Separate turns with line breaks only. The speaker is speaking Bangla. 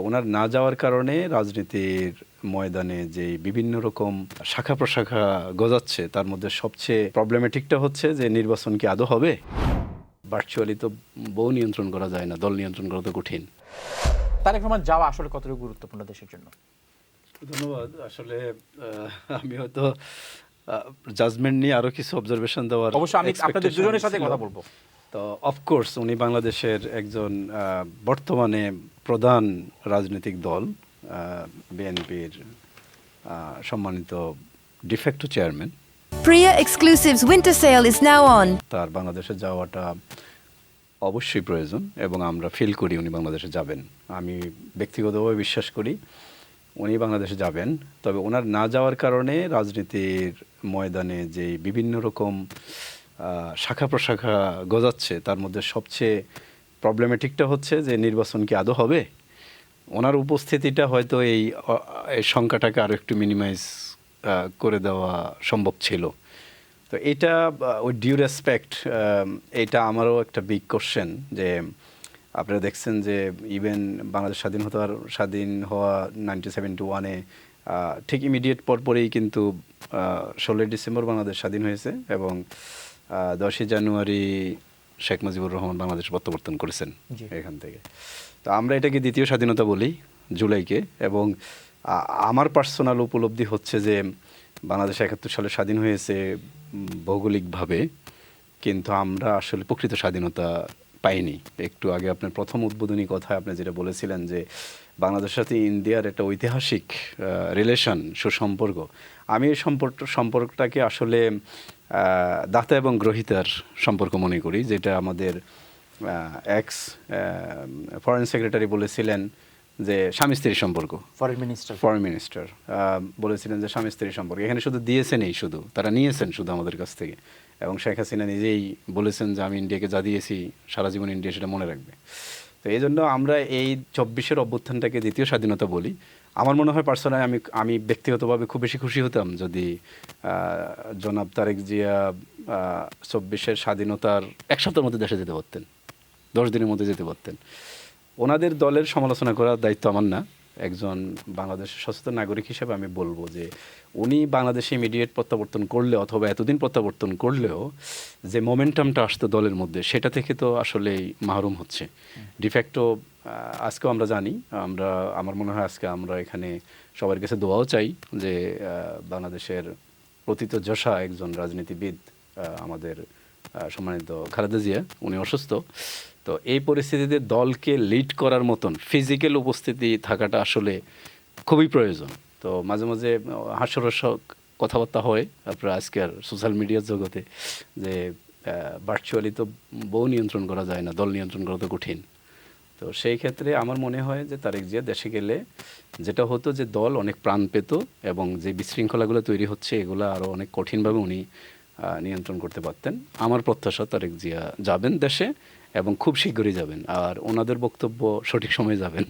ওনার না যাওয়ার কারণে রাজনীতির ময়দানে যে বিভিন্ন রকম শাখা প্রশাখা গজাচ্ছে তার মধ্যে সবচেয়ে প্রবলেমেটিকটা হচ্ছে যে নির্বাচন কি আদৌ হবে। ভার্চুয়ালি তো বউ নিয়ন্ত্রণ করা যায় না, দল নিয়ন্ত্রণ করা তো কঠিন।
তারেক রহমান যাওয়া আসলে কতটুকু গুরুত্বপূর্ণ দেশের জন্য?
ধন্যবাদ। আসলে আমি হয়তো জাজমেন্ট নিয়ে আরো কিছু অবজারভেশন দেওয়ার
অবশ্যই আমি আপনাদের দুজনের সাথে কথা বলবো।
তো অফকোর্স উনি বাংলাদেশের একজন বর্তমানে প্রধান রাজনৈতিক দল বিএনপির সম্মানিত de facto chairman.
Priya Exclusives winter sale is now on.
তার বাংলাদেশে যাওয়াটা অবশ্যই প্রয়োজন এবং আমরা ফিল করি উনি বাংলাদেশে যাবেন। আমি ব্যক্তিগতভাবে বিশ্বাস করি উনি বাংলাদেশে যাবেন। তবে ওনার না যাওয়ার কারণে রাজনীতির ময়দানে যে বিভিন্ন রকম শাখা প্রশাখা গজাচ্ছে তার মধ্যে সবচেয়ে প্রবলেমেটিকটা হচ্ছে যে নির্বাচন কি আদৌ হবে। ওনার উপস্থিতিটা হয়তো এই সংখ্যাটাকে আরও একটু মিনিমাইজ করে দেওয়া সম্ভব ছিল। তো এটা ওই ডিউ রেসপেক্ট, এটা আমারও একটা বিগ কোশ্চেন যে আপনারা দেখছেন যে ইভেন বাংলাদেশ স্বাধীন হওয়া 1971-এ ঠিক ইমিডিয়েট পরপরেই কিন্তু 16ই ডিসেম্বর বাংলাদেশ স্বাধীন হয়েছে এবং 10ই জানুয়ারি শেখ মুজিবুর রহমান বাংলাদেশ প্রত্যাবর্তন করেছেন এখান থেকে। তো আমরা এটাকে দ্বিতীয় স্বাধীনতা বলি জুলাইকে। এবং আমার পার্সোনাল উপলব্ধি হচ্ছে যে বাংলাদেশ 71 সালে স্বাধীন হয়েছে ভৌগোলিকভাবে, কিন্তু আমরা আসলে প্রকৃত স্বাধীনতা পাইনি। একটু আগে আপনার প্রথম উদ্বোধনী কথায় আপনি যেটা বলেছিলেন যে বাংলাদেশের সাথে ইন্ডিয়ার একটা ঐতিহাসিক রিলেশন, সুসম্পর্ক, আমি এই সম্পর্কটাকে আসলে দাতা এবং গ্রহীতার সম্পর্ক মনে করি। যেটা আমাদের এক্স ফরেন সেক্রেটারি বলেছিলেন যে স্বামী স্ত্রীর সম্পর্ক। ফরেন মিনিস্টার বলেছিলেন যে স্বামী স্ত্রীর সম্পর্ক। এখানে শুধু দিয়েছেনই, শুধু তারা নিয়েছেন শুধু আমাদের কাছ থেকে। এবং শেখ হাসিনা নিজেই বলেছেন যে আমি ইন্ডিয়াকে যা দিয়েছি সারা জীবন ইন্ডিয়া সেটা মনে রাখবে। তো এই জন্য আমরা এই 24-এর অভ্যুত্থানটাকে দ্বিতীয় স্বাধীনতা বলি। আমার মনে হয় পার্সোনালি আমি ব্যক্তিগতভাবে খুব বেশি খুশি হতাম যদি জনাব তারেক জিয়া 24-এর স্বাধীনতার এক সপ্তাহের মধ্যে দেশে যেতে পারতেন, 10 দিনের মধ্যে যেতে পারতেন। ওনাদের দলের সমালোচনা করার দায়িত্ব আমার না। একজন বাংলাদেশের সচেতন নাগরিক হিসেবে আমি বলবো যে উনি বাংলাদেশে ইমিডিয়েট প্রত্যাবর্তন করলে অথবা এতদিন প্রত্যাবর্তন করলেও যে মোমেন্টামটা আসতো দলের মধ্যে সেটা থেকে তো আসলেই মাহরুম হচ্ছে ডিফ্যাক্টো। আজকেও আমরা জানি, আমার মনে হয় আজকে আমরা এখানে সবার কাছে দোয়াও চাই যে বাংলাদেশের প্রথিতযশা একজন রাজনীতিবিদ আমাদের সম্মানিত খালেদা জিয়া, উনি অসুস্থ। তো এই পরিস্থিতিতে দলকে লিড করার মতন ফিজিক্যাল উপস্থিতি থাকাটা আসলে খুবই প্রয়োজন। তো মাঝে মাঝে হাস্যরসক কথাবার্তা হয় আপনার আজকের সোশ্যাল মিডিয়ার জগতে যে ভার্চুয়ালি তো বউ নিয়ন্ত্রণ করা যায় না, দল নিয়ন্ত্রণ করা তো কঠিন। তো সেই ক্ষেত্রে আমার মনে হয় যে তারেক জিয়া দেশে গেলে যেটা হতো যে দল অনেক প্রাণ পেত এবং যে বিশৃঙ্খলাগুলো তৈরি হচ্ছে এগুলো আরও অনেক কঠিনভাবে উনি নিয়ন্ত্রণ করতে পারতেন। আমার প্রত্যাশা তারেক জিয়া যাবেন দেশে এবং খুব শীঘ্রই যাবেন, আর ওনাদের বক্তব্য সঠিক সময়ে যাবেন।